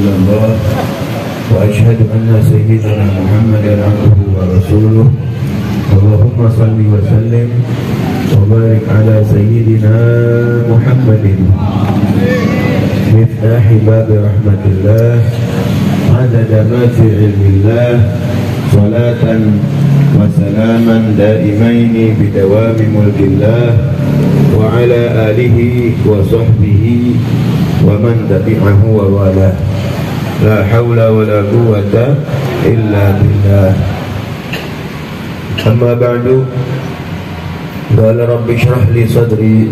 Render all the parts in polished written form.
إلا الله وأشهد أن سيدنا محمدا عبده ورسوله اللهم صل وسلم وبارك على سيدنا محمد مفتاح باب رحمة الله عدد ما في علم الله صلاة وسلاما دائمين بدوام ملك الله وعلى آله وصحبه ومن تبعه ووالاه لا حول ولا قوة إلا بالله. أما بعد قال رب اشرح لي صدري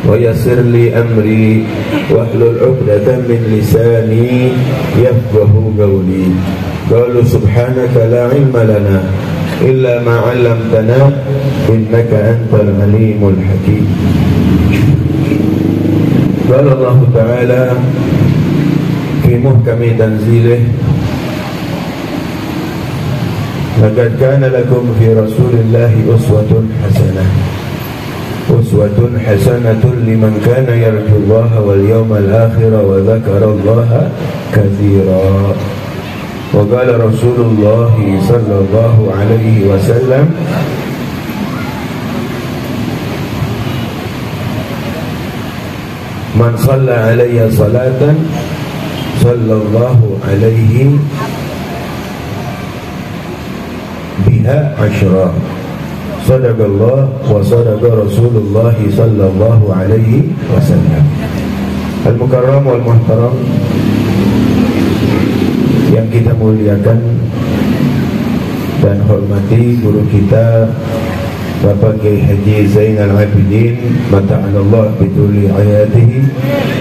ويسر لي أمري واحلل عقدة من لساني يفقه قولي. قالوا سبحانك لا علم لنا إلا ما علمتنا إنك أنت العليم الحكيم. قال الله تعالى في محكم تنزيله لقد كان لكم في رسول الله أسوة حسنة لمن كان يرجو الله واليوم الآخر وذكر الله كثيرا. وقال رسول الله صلى الله عليه وسلم من صلى علي صلاة صلى الله عليه بها عشرا صدق الله وصدق رسول الله صلى الله عليه وسلم. Al-Mukarram wal Muhtaram yang kita muliakan dan hormati guru kita Bapak Kiai Haji Zainal Abidin mata'alallah bituli ayatihi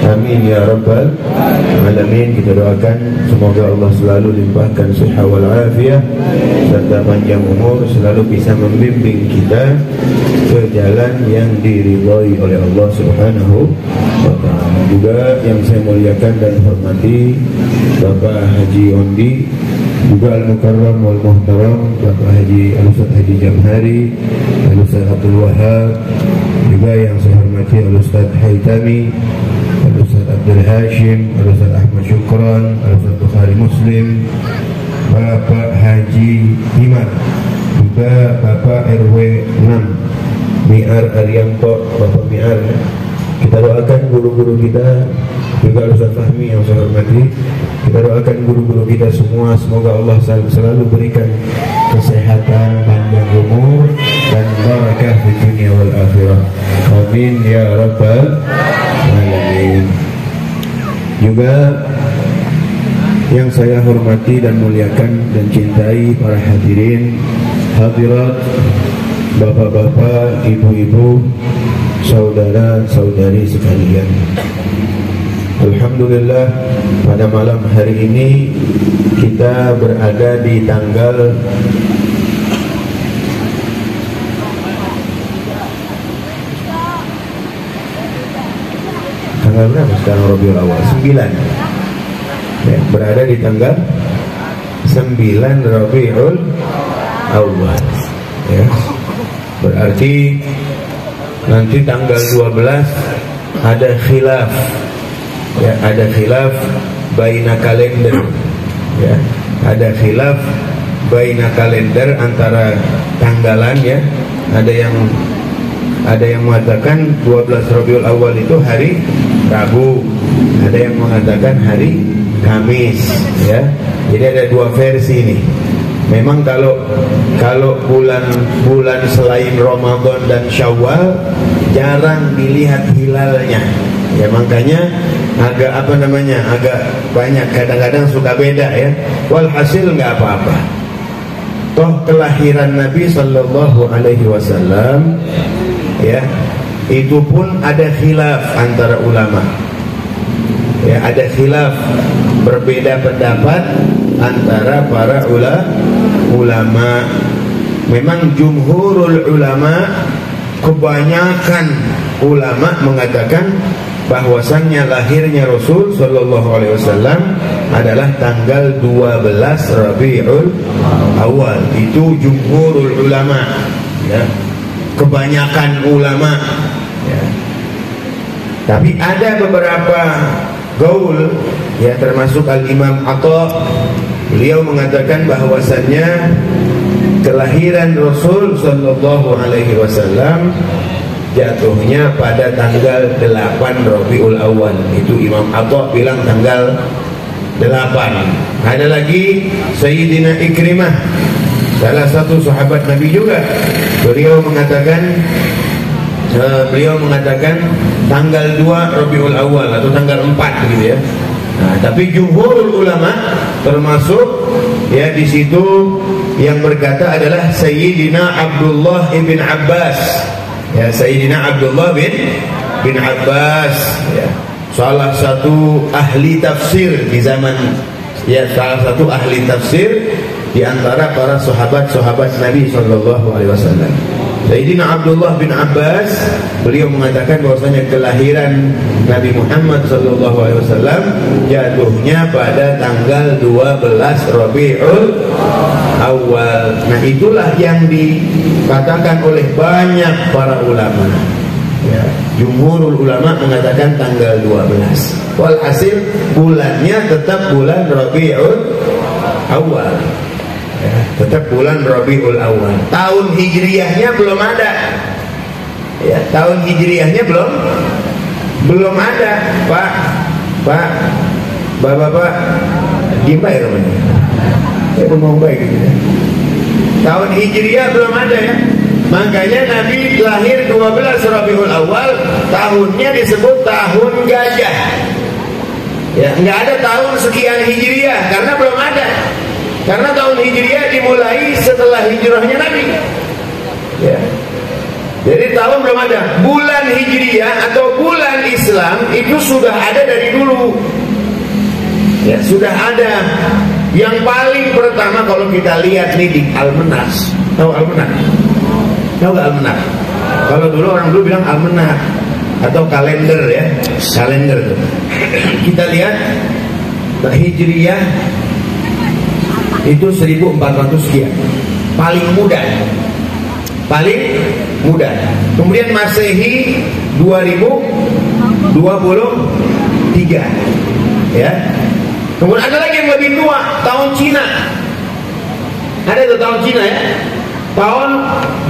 amin ya rabbal alamin. Kita doakan semoga Allah selalu limpahkan siha wal afiyah serta panjang umur, selalu bisa membimbing kita ke jalan yang diridhai oleh Allah Subhanahu wa ta'ala. Juga yang saya muliakan dan hormati Bapak Haji Ondi, juga Al-Mukarram wal Muhtaram Bapak Haji Al-Ustaz Haji Jamhari, Al-Ustaz Abdul Wahab, juga yang saya hormati Al-Ustaz Haitami, Al-Ustaz Abdul Hashim, Al-Ustaz Ahmad Syukran, Al-Ustaz Bukhari Muslim, Bapak Haji Himar, juga Bapak RW 6 Mi'ar Arianto, Bapak Mi'ar. Kita doakan guru-guru kita, juga Ustaz Fahmi yang saya hormati. Kita doakan guru-guru kita semua, semoga Allah selalu berikan kesehatan, panjang umur dan barakah di dunia wal akhirah. Amin ya rabbal alamin. Juga yang saya hormati dan muliakan dan cintai para hadirin, hadirat, bapak-bapak, ibu-ibu, saudara-saudari sekalian. Alhamdulillah, pada malam hari ini kita berada di tanggal berapa sekarang Rabiul Awal? 9 ya, berada di tanggal 9 Rabiul Awal ya. Berarti nanti tanggal 12 ada khilaf ya, ada khilaf baina kalender ya, ada khilaf baina kalender antara tanggalan ya. Ada yang mengatakan 12 Rabiul Awal itu hari Rabu, ada yang mengatakan hari Kamis ya. Jadi ada dua versi nih. Memang kalau bulan selain Ramadan dan Syawal jarang dilihat hilalnya ya, makanya agak agak banyak, kadang-kadang suka beda ya. Walhasil nggak apa-apa, toh kelahiran Nabi Sallallahu Alaihi Wasallam ya, itu pun ada khilaf antara ulama ya, ada khilaf, berbeda pendapat antara para ulama. Memang jumhurul ulama, kebanyakan ulama mengatakan bahwasannya lahirnya Rasul Sallallahu Alaihi Wasallam adalah tanggal 12 Rabiul Awal. Itu jumhurul ulama ya, kebanyakan ulama ya. Tapi ada beberapa gaul ya termasuk Al-Imam Atha, beliau mengatakan bahwasannya kelahiran Rasul sallallahu alaihi wasallam jatuhnya pada tanggal 8 Rabiul Awal. Itu Imam Atha bilang tanggal 8. Ada lagi Sayyidina Ikrimah, salah satu sahabat Nabi juga, beliau mengatakan tanggal 2 Rabiul Awal atau tanggal 4 gitu ya. Nah, tapi jumhurul ulama termasuk ya di situ yang berkata adalah Sayyidina Abdullah ibn Abbas. Ya, Sayyidina Abdullah bin Abbas, ya, salah satu ahli tafsir di zaman, ya, salah satu ahli tafsir di antara para sahabat-sahabat Nabi sallallahu alaihi wasallam. Sayyidina Abdullah bin Abbas, beliau mengatakan bahwasanya kelahiran Nabi Muhammad sallallahu alaihi wasallam jatuhnya pada tanggal 12 Rabiul Awal. Nah, itulah yang dikatakan oleh banyak para ulama. Ya, jumhurul ulama mengatakan tanggal 12. Walhasil bulannya tetap bulan Rabiul Awal. Ya, tetap bulan Rabiul Awal. Tahun hijriyahnya belum ada. Ya, tahun hijriyahnya belum ada, Pak. Bapak gimana ya namanya? Saya ngomong baik gitu ya. Tahun hijriyah belum ada ya. Makanya Nabi lahir 12 Rabiul Awal, tahunnya disebut tahun gajah. Ya, nggak ada tahun sekian hijriyah karena belum ada. Karena tahun hijriyah dimulai setelah hijrahnya Nabi. Ya. Jadi tahun belum ada. Bulan hijriyah atau bulan Islam itu sudah ada dari dulu. Ya, sudah ada. Yang paling pertama kalau kita lihat nih di Almanak. Tahu Almanak? Tahu gak Almanak? Kalau dulu orang dulu bilang Almanak atau kalender ya. Kalender tuh. Kita lihat hijriyah itu 1400 sekian. Paling mudah. Kemudian Masehi 2023. Ya. Kemudian ada lagi yang lebih tua, tahun Cina. Ada itu tahun Cina ya. Tahun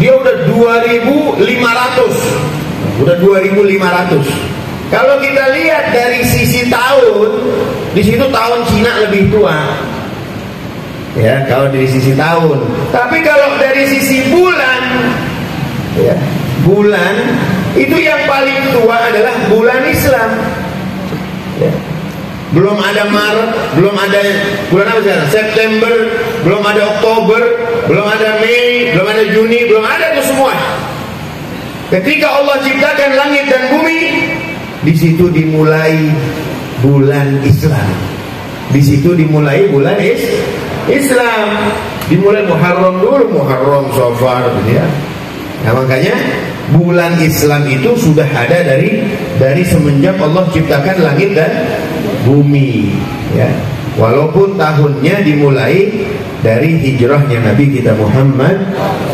dia udah 2500. Udah 2500. Kalau kita lihat dari sisi tahun, di situ tahun Cina lebih tua. Ya, kalau dari sisi tahun. Tapi kalau dari sisi bulan, ya, bulan itu yang paling tua adalah bulan Islam. Ya. Belum ada Maret, belum ada bulan apa sekarang? September, belum ada Oktober, belum ada Mei, belum ada Juni, belum ada itu semua. Ketika Allah ciptakan langit dan bumi, di situ dimulai bulan Islam. Di situ dimulai bulan Islam. Dimulai Muharram dulu, Muharram, Safar gitu ya. Nah, makanya bulan Islam itu sudah ada dari semenjak Allah ciptakan langit dan bumi ya. Walaupun tahunnya dimulai dari hijrahnya Nabi kita Muhammad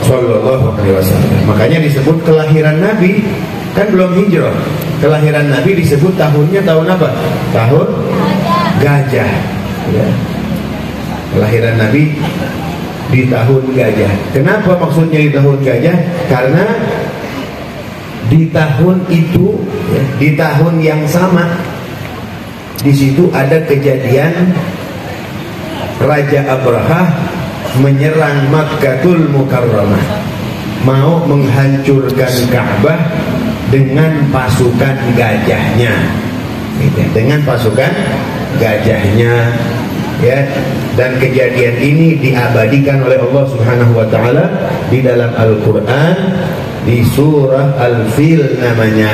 sallallahu alaihi wasallam. Makanya disebut kelahiran Nabi kan belum hijrah. Kelahiran Nabi disebut tahunnya tahun apa? Tahun gajah ya. Kelahiran Nabi di tahun gajah. Kenapa maksudnya di tahun gajah? Karena di tahun itu ya, di tahun yang sama di situ ada kejadian Raja Abrahah menyerang Makkatul Mukarramah, mau menghancurkan Ka'bah dengan pasukan gajahnya, dengan pasukan gajahnya ya. Dan kejadian ini diabadikan oleh Allah Subhanahu wa taala di dalam Al-Qur'an di surah Al-Fil namanya.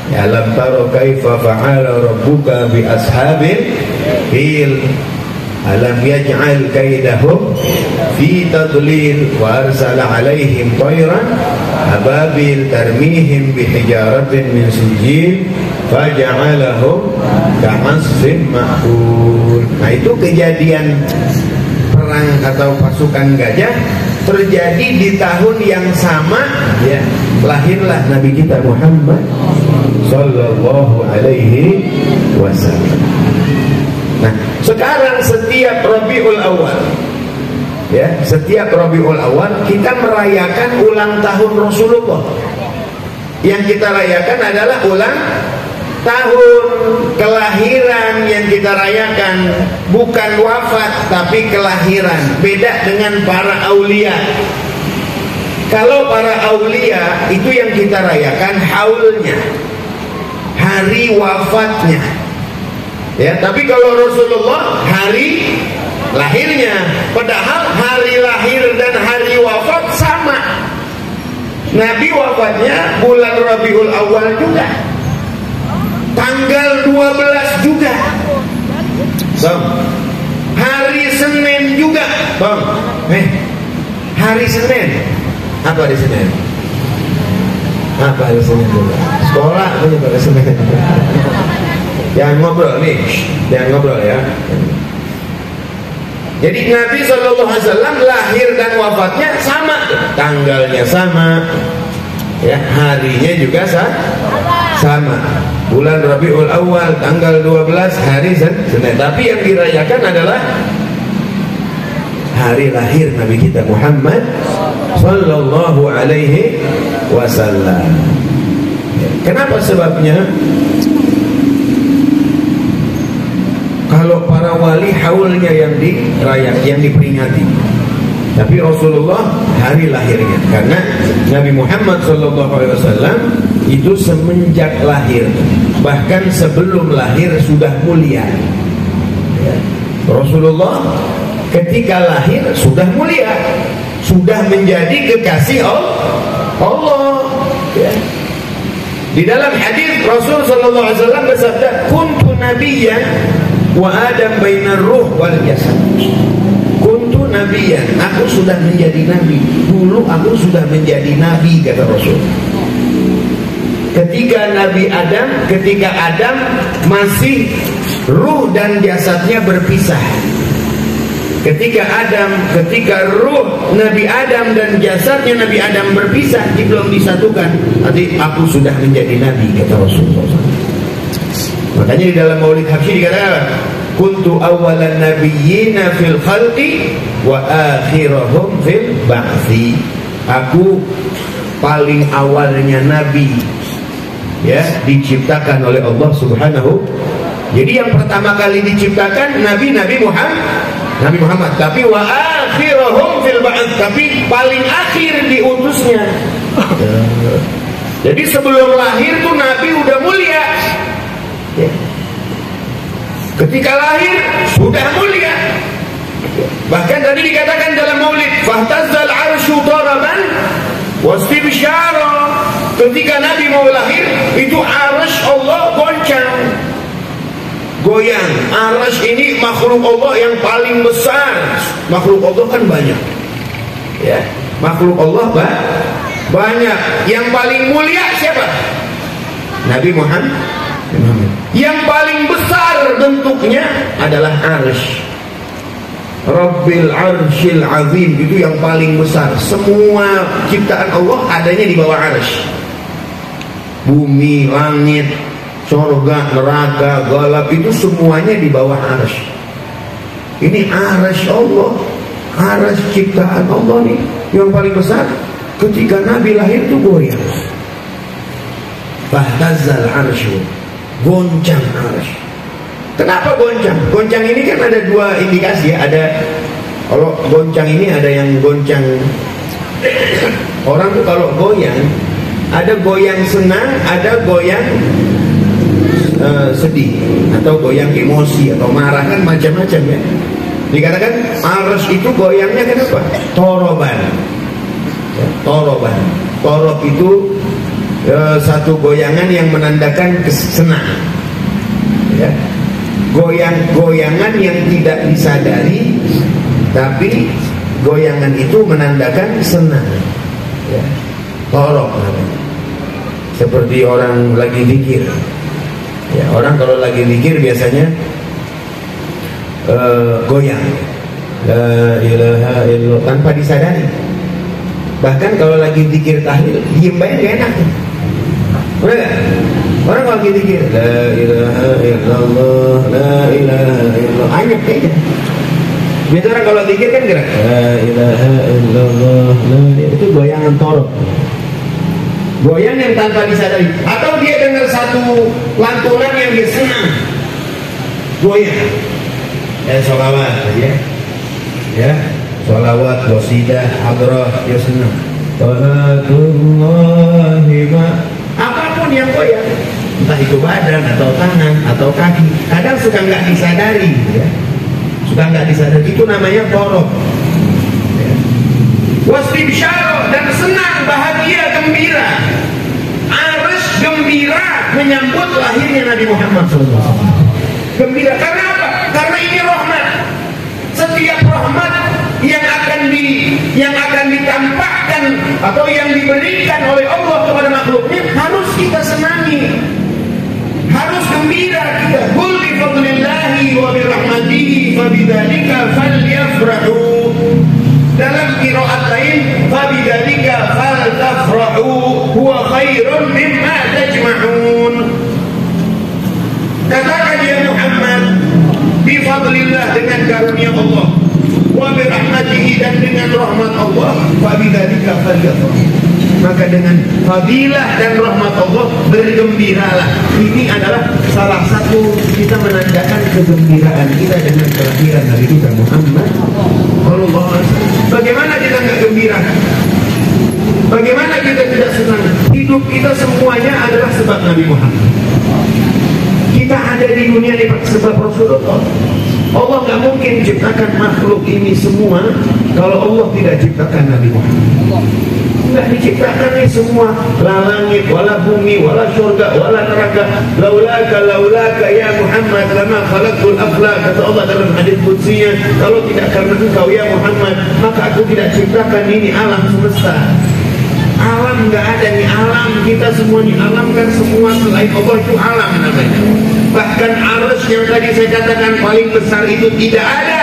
Ya, alam taro kaifa fa'ala rabbuka bi ashabil fil alam yaj'al kaidahum fi tadlil wa arsala alaihim tayran ababil tarmihim bi hijaratin min sijil faja'alahum ka'asfin ma'kul. Nah, itu kejadian perang atau pasukan gajah terjadi di tahun yang sama ya. Lahirlah Nabi kita Muhammad sallallahu alaihi wasallam. Sekarang setiap Rabiul Awal, ya, setiap Rabiul Awal kita merayakan ulang tahun Rasulullah. Yang kita rayakan adalah ulang tahun kelahiran yang kita rayakan, bukan wafat tapi kelahiran. Beda dengan para aulia. Kalau para aulia itu yang kita rayakan haulnya, hari wafatnya. Ya, tapi kalau Rasulullah hari lahirnya. Padahal hari lahir dan hari wafat sama. Nabi wafatnya bulan Rabiul Awal juga, tanggal 12 juga, Bang. Hari Senin juga, Bang. Hari Senin. Apa hari Senin? Apa hari Senin juga? Sekolah punya hari Senin. Jangan ngobrol nih, jangan ngobrol ya. Jadi Nabi SAW lahir dan wafatnya sama, tanggalnya sama, ya, harinya juga sama. Bulan Rabiul Awal tanggal 12 hari Senin. Tapi yang dirayakan adalah hari lahir Nabi kita Muhammad Sallallahu Alaihi Wasallam. Kenapa sebabnya? Kalau para wali haulnya yang dirayak, yang diperingati, tapi Rasulullah hari lahirnya. Karena Nabi Muhammad SAW itu semenjak lahir, bahkan sebelum lahir sudah mulia. Rasulullah ketika lahir sudah mulia, sudah menjadi kekasih Allah. Di dalam hadis Rasul SAW bersabda, "Kuntu nabiyyan wa Adam bainar ruh wal jasad." Kuntu nabiyan, aku sudah menjadi nabi. Dulu aku sudah menjadi nabi, kata Rasul. Ketika Adam masih ruh dan jasadnya berpisah. Ketika ruh Nabi Adam dan jasadnya Nabi Adam berpisah, belum disatukan. Nanti aku sudah menjadi nabi, kata Rasulullah. Makanya di dalam Maulid Habsyi dikatakan, kuntu awalan nabiyyina fil khalqi wa akhirahum fil ba'thi. Aku paling awalnya nabi, ya, diciptakan oleh Allah Subhanahu. Jadi yang pertama kali diciptakan Nabi Muhammad, tapi wa akhirahum fil ba'th, tapi paling akhir diutusnya. Jadi sebelum lahir tuh Nabi udah mulia. Ketika lahir sudah mulia. Bahkan tadi dikatakan dalam Maulid, fahtazzal arsyu daraban wastibsyara. Ketika Nabi mau lahir, itu arsy Allah goyang. Arsy ini makhluk Allah yang paling besar. Makhluk Allah kan banyak, ya. Makhluk Allah banyak. Yang paling mulia siapa? Nabi Muhammad. Yang paling besar bentuknya adalah arsy. Rabbil arsyil azim, itu yang paling besar. Semua ciptaan Allah adanya di bawah arsy. Bumi, langit, surga, neraka, galap, itu semuanya di bawah arsy. Ini arsy Allah, arsy ciptaan Allah nih yang paling besar. Ketika Nabi lahir itu goyang. Fahtazzal arsyu, goncang arsy. Kenapa goncang? Goncang ini kan ada dua indikasi ya. Ada, kalau goncang ini ada yang goncang. Orang tuh kalau goyang, ada goyang senang, ada goyang sedih, atau goyang emosi, atau marah, kan macam-macam ya. Dikatakan arsy itu goyangnya kenapa? Toroban. Ya, toroban. Torob itu satu goyangan yang menandakan kesenang. Ya. Goyang-goyangan yang tidak disadari, tapi goyangan itu menandakan senang, ya. Torok namanya. Seperti orang lagi zikir, ya, orang kalau lagi zikir biasanya goyang, la ilaha illallah, tanpa disadari. Bahkan kalau lagi zikir tahlil, diem banget gak enak, bener gak? Orang kalau zikir la ilaha illallah, la ilaha illallah, anyep aja. Biasa orang kalau zikir kan gerak la ilaha illallah, itu goyangan torok, goyang yang tanpa disadari. Atau dia dengar satu lantunan yang dia senang, goyang. Sholawat ya, sholawat, qasidah, hadrah, dia senang. Salatullahi apapun yang goyang, entah itu badan atau tangan atau kaki, kadang suka nggak disadari, ya. Suka nggak disadari, itu namanya torok. Ya. Wastibsyara, dan senang, bahagia, gembira. Arus gembira menyambut lahirnya Nabi Muhammad SAW. Gembira karena apa? Karena ini rahmat. Setiap rahmat yang akan ditampakkan atau yang diberikan oleh Allah kepada makhluknya harus kita senangi, harus gembira kita. Qul bi fadlillahi wa bi rahmatihi fabidzalika falyafrahu. Dalam qiraat lain fabidzalika faltafrahu huwa khairun mimma tajma'un. Katakan ya Muhammad, bi fadlillah, dengan karunia Allah, wa bi rahmatihi, dan dengan rahmat Allah, fabidzalika falyafrahu, maka dengan fadilah dan rahmat Allah bergembiralah. Ini adalah salah satu kita menandakan kegembiraan kita dengan kelahiran Nabi kita Muhammad sallallahu alaihi wasallam. Bagaimana kita nggak gembira? Bagaimana kita tidak senang? Hidup kita semuanya adalah sebab Nabi Muhammad. Kita ada di dunia ini sebab Rasulullah. Allah nggak mungkin ciptakan makhluk ini semua kalau Allah tidak ciptakan Nabi Muhammad. Nggak diciptakan ini semua, la langit, wala bumi, wala surga, wala neraka. Laulaka ya Muhammad lama khalaqtul aflaq, kata Allah dalam hadis qudsinya, kalau tidak karena engkau ya Muhammad, maka aku tidak ciptakan ini alam semesta. Alam nggak ada nih, alam kita semua nih, alam kan semua selain Allah itu alam namanya. Bahkan arus yang tadi saya katakan paling besar itu tidak ada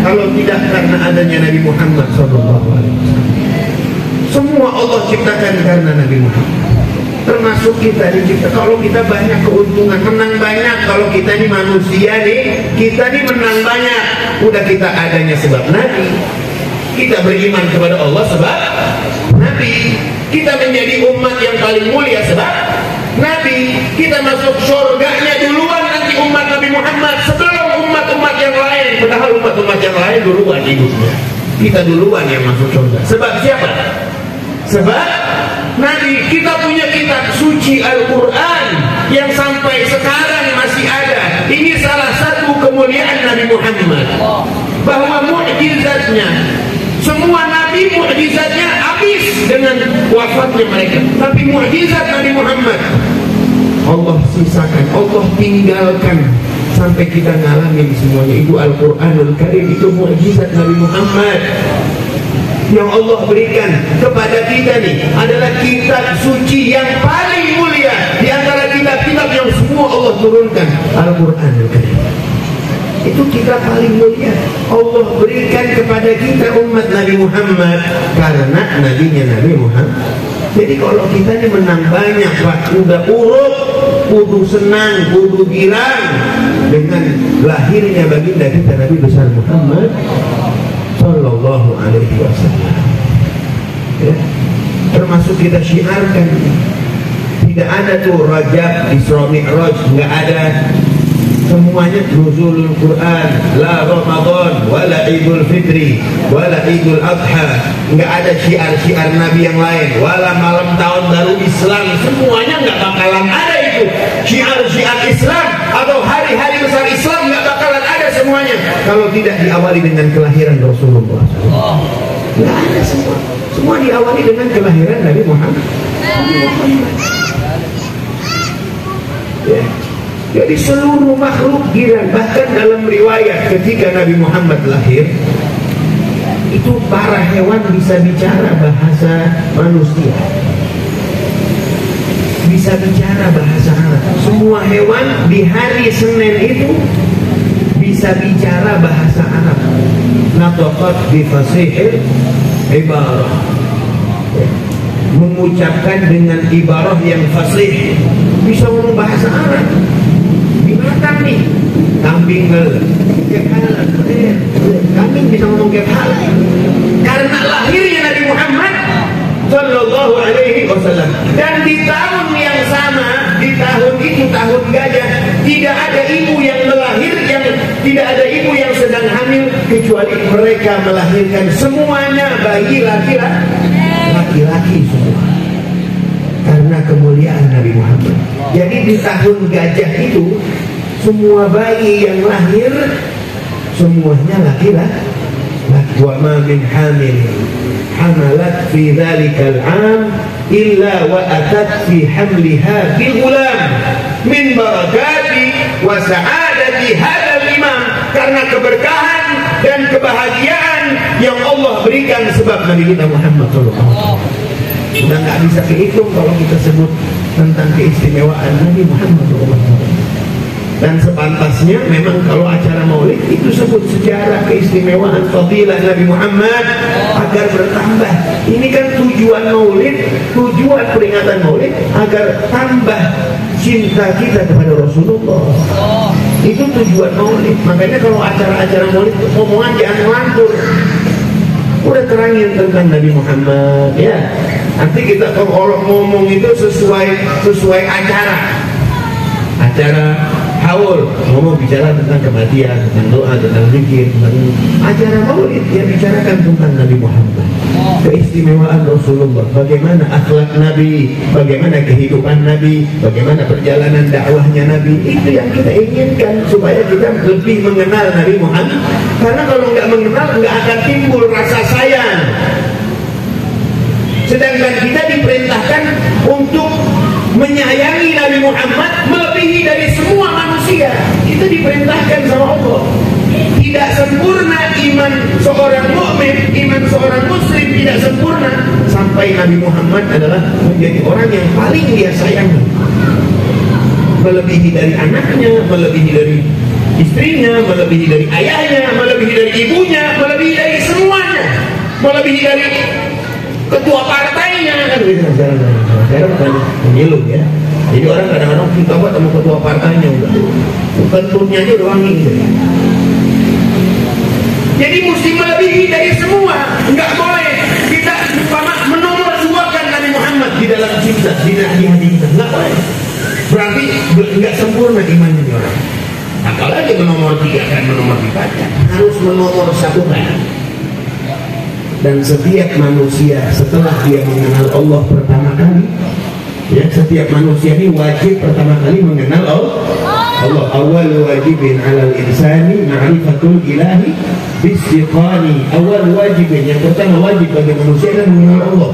kalau tidak karena adanya Nabi Muhammad sallallahu alaihi wasallam. Semua Allah ciptakan karena Nabi Muhammad. Termasuk kita dicipta. Kalau kita banyak keuntungan, menang banyak. Kalau kita ini manusia nih, kita ini menang banyak. Udah kita adanya sebab Nabi. Kita beriman kepada Allah sebab Nabi. Kita menjadi umat yang paling mulia sebab Nabi. Kita masuk surganya duluan nanti umat Nabi Muhammad sebelum umat-umat yang lain. Padahal umat-umat yang lain duluan hidupnya. Kita duluan yang masuk surga. Sebab siapa? Sebab Nabi. Kita punya kitab suci Al-Quran yang sampai sekarang masih ada. Ini salah satu kemuliaan Nabi Muhammad, bahwa mukjizatnya, semua Nabi mukjizatnya habis dengan wafatnya mereka, tapi mukjizat Nabi Muhammad Allah sisakan, Allah tinggalkan sampai kita ngalamin semuanya. Itu Al-Quranul Karim, itu mukjizat Nabi Muhammad yang Allah berikan kepada kita nih. Adalah kitab suci yang paling mulia di antara kitab-kitab yang semua Allah turunkan. Al-Quranul Karim itu kitab paling mulia Allah berikan kepada kita umat Nabi Muhammad karena nabinya Nabi Muhammad. Jadi kalau kita ini menang banyak, Pak, udah urut, kudu senang, kudu girang dengan lahirnya baginda kita Nabi besar Muhammad sallallahu alaihi wasallam. Ya. Termasuk kita syiarkan, tidak ada tuh Rajab, Isra Mi'raj, nggak ada. Semuanya nuzulul Quran, la Ramadan, wala Idul Fitri, wala Idul Adha. Nggak ada syiar-syiar Nabi yang lain, wala malam tahun baru Islam. Semuanya nggak bakalan ada itu. Syiar-syiar Islam atau hari-hari besar Islam nggak bakalan ada semuanya kalau tidak diawali dengan kelahiran Rasulullah. Nggak ada semua. Semua diawali dengan kelahiran Nabi Muhammad. Ya. Jadi seluruh makhluk girang. Bahkan dalam riwayat ketika Nabi Muhammad lahir, itu para hewan bisa bicara bahasa manusia, bisa bicara bahasa Arab. Semua hewan di hari Senin itu bisa bicara bahasa Arab. Nataqat bi fasihil ibarah. mengucapkan dengan ibarah yang fasih, bisa ngomong bahasa Arab. Binatang nih, kambing kambing bisa ngomong kepala. Karena lahirnya Nabi Muhammad Sallallahu Alaihi Wasallam, dan di tahun yang sama, di tahun itu tahun gajah, tidak ada ibu yang melahirkan, tidak ada ibu yang sedang hamil kecuali mereka melahirkan semuanya bayi laki-laki semua, karena kemuliaan Nabi Muhammad. Jadi di tahun gajah itu semua bayi yang lahir semuanya laki-laki. Wa ma min hamil hamalat fi dzalikal 'am illa wa atat fi hamliha bil ghulam min barakati wa sa'adati hadzal imam, karena keberkahan dan kebahagiaan yang Allah berikan sebab Nabi kita Muhammad sallallahu alaihi wasallam. Sudah nggak bisa kehitung kalau kita sebut tentang keistimewaan Nabi Muhammad sallallahu alaihi wasallam. Dan sepantasnya memang kalau acara maulid itu sebut sejarah keistimewaan fadilah Nabi Muhammad agar bertambah. Ini kan tujuan maulid, tujuan peringatan maulid agar tambah cinta kita kepada Rasulullah. Itu tujuan maulid. Makanya kalau acara-acara maulid omongan jangan ngelantur. Udah terangin tentang Nabi Muhammad ya. Nanti kita kalau ngomong itu sesuai acara haul, ngomong bicara tentang kematian, tentang doa, tentang zikir, tentang acara maulid yang bicarakan tentang Nabi Muhammad, keistimewaan Rasulullah, bagaimana akhlak Nabi, bagaimana kehidupan Nabi, bagaimana perjalanan dakwahnya Nabi. Itu yang kita inginkan supaya kita lebih mengenal Nabi Muhammad. Karena kalau nggak mengenal nggak akan timbul rasa sayang. Sedangkan kita diperintahkan untuk menyayangi Nabi Muhammad melebihi dari semua manusia. Kita diperintahkan sama Allah. Tidak sempurna iman seorang mukmin, iman seorang muslim tidak sempurna sampai Nabi Muhammad adalah menjadi orang yang paling dia sayangi, melebihi dari anaknya, melebihi dari istrinya, melebihi dari ayahnya, melebihi dari ibunya, melebihi dari semuanya, melebihi dari ketua partainya. Kan gitu sekarang pemilu ya. Jadi orang kadang-kadang kita buat sama ketua partainya bukan turunnya aja udah wangi gitu. Jadi mesti melebihi dari semua. Enggak boleh kita menomorduakan Nabi Muhammad di dalam cinta, di hati kita. Enggak boleh. Berarti enggak sempurna imannya orang. Apalagi menomortigakan, menomortikan, harus menomorsatukan. Dan setiap manusia setelah dia mengenal Allah pertama kali, ya, setiap manusia ini wajib pertama kali mengenal Allah. Awal wajibin alal insani ma'rifatul ilahi bistiqani. Awal wajibin, yang pertama wajib bagi manusia adalah mengenal Allah.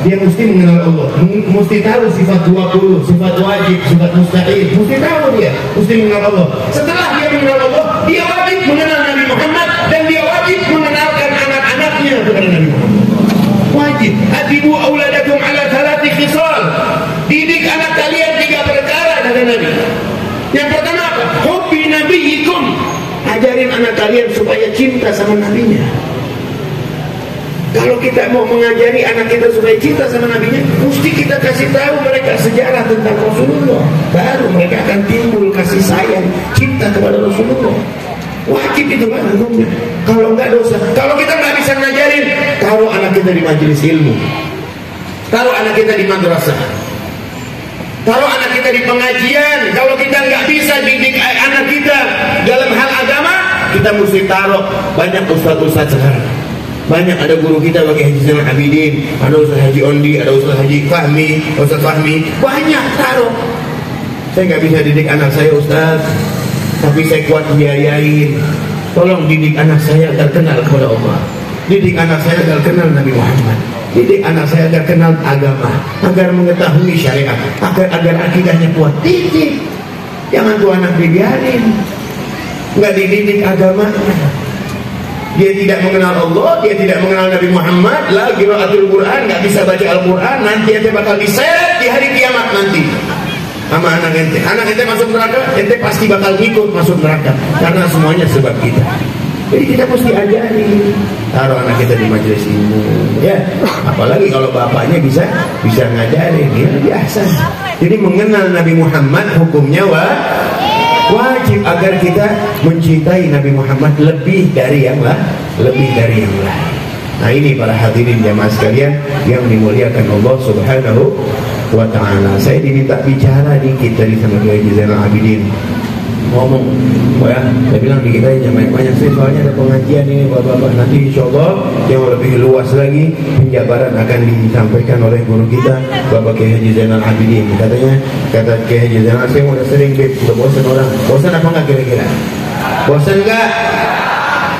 Dia mesti mengenal Allah, mesti tahu sifat 20, sifat wajib, sifat mustahil, mesti tahu dia, mesti mengenal Allah. Setelah dia mengenal Allah, dia wajib mengenal Nabi Muhammad dan dia wajib mengenalkan anak-anaknya kepada Nabi Muhammad. Wajib. Adibu auladakum ala thalathi khisal. Didik anak kalian 3 perkara kata Nabi. Yang pertama apa? Hubbi nabiyikum. Ajarin anak kalian supaya cinta sama nabinya. Kalau kita mau mengajari anak kita supaya cinta sama nabinya, mesti kita kasih tahu mereka sejarah tentang Rasulullah. Baru mereka akan timbul kasih sayang, cinta kepada Rasulullah. Wajib itu kan hukumnya. Kalau enggak dosa. Kalau kita nggak bisa ngajarin, taruh anak kita di majelis ilmu, taruh anak kita di madrasah, taruh anak kita di pengajian. Kalau kita nggak bisa didik anak kita dalam hal agama, kita mesti taruh. Banyak ustaz-ustaz sekarang, banyak ada guru kita bagi Haji Zainal Abidin, ada Ustaz Haji Ondi, ada Ustaz Haji Fahmi, Ustaz Fahmi, banyak taruh. Saya nggak bisa didik anak saya Ustaz, tapi saya kuat biayain. Tolong didik anak saya agar kenal kepada Allah, didik anak saya agar kenal Nabi Muhammad, didik anak saya agar kenal agama, agar mengetahui syariat, agar akidahnya kuat. Didik, jangan tuh anak dibiarin nggak dididik agamanya. Dia tidak mengenal Allah, dia tidak mengenal Nabi Muhammad, la qiraatul Quran, nggak bisa baca Al-Quran, nanti ente bakal diseret di hari kiamat nanti sama anak ente. Anak ente masuk neraka, ente pasti bakal ikut masuk neraka karena semuanya sebab kita. Jadi kita mesti ajari, taruh anak kita di majelis ilmu, ya. Apalagi kalau bapaknya bisa ngajarin, ya biasa. Jadi mengenal Nabi Muhammad hukumnya wajib agar kita mencintai Nabi Muhammad lebih dari yang lain. Nah ini para hadirin jamaah sekalian yang dimuliakan Allah Subhanahu wa ta'ala. Saya diminta bicara dikit tadi sama Kiai Haji Zainal Abidin, ngomong, ya, saya bilang dikit aja, banyak-banyak sih, soalnya ada pengajian ini bapak-bapak. Nanti insya Allah yang lebih luas lagi penjabaran akan disampaikan oleh guru kita Bapak Kiai Haji Zainal Abidin. Kata Kiai Haji Zainal, saya udah sering udah bosan orang. Bosan apa enggak kira-kira? Bosan enggak?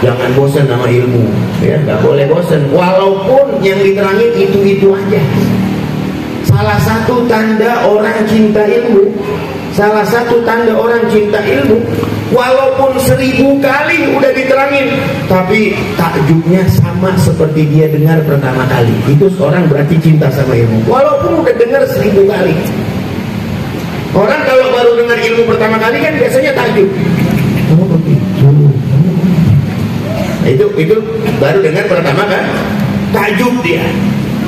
Jangan bosan sama ilmu, ya, nggak boleh bosan. Walaupun yang diterangin itu aja. Salah satu tanda orang cinta ilmu, walaupun 1000 kali udah diterangin, tapi takjubnya sama seperti dia dengar pertama kali. Itu seorang berarti cinta sama ilmu, walaupun udah dengar 1000 kali. Orang kalau baru dengar ilmu pertama kali kan biasanya takjub. Oh begitu. Itu baru dengar pertama kan, takjub dia.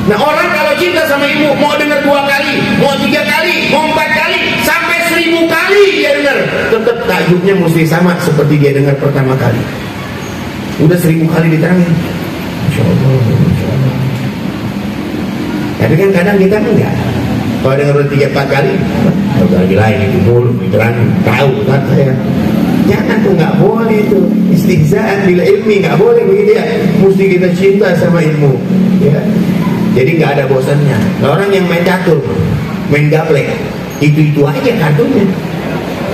Nah orang kalau cinta sama ilmu, mau dengar 2 kali, mau 3 kali, mau 4 kali, sampai 1000 kali dia dengar, tetap takjubnya mesti sama seperti dia dengar pertama kali. Udah 1000 kali diterangin, Masya Allah. Tapi kan kadang kita enggak. Kalau dengar 3-4 kali, udah lagi lain itu mulut diterangin, tahu kan saya. Jangan tuh, nggak boleh itu istihzaan bila ilmi, nggak boleh begitu ya. Mesti kita cinta sama ilmu, ya. Jadi nggak ada bosannya. Nah, orang yang main catur, main gaplek, itu aja kartunya,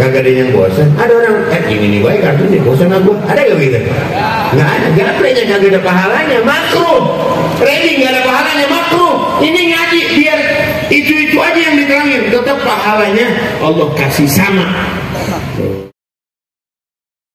kagak ada yang bosan. Ada orang ini baik kartunya, bosan aku. Ada nggak begitu? Nggak ada. Gapleknya kagak ada pahalanya, makruh. Trading nggak ada pahalanya, makruh. Ini ngaji biar itu aja yang diterangin, tetap pahalanya Allah kasih sama.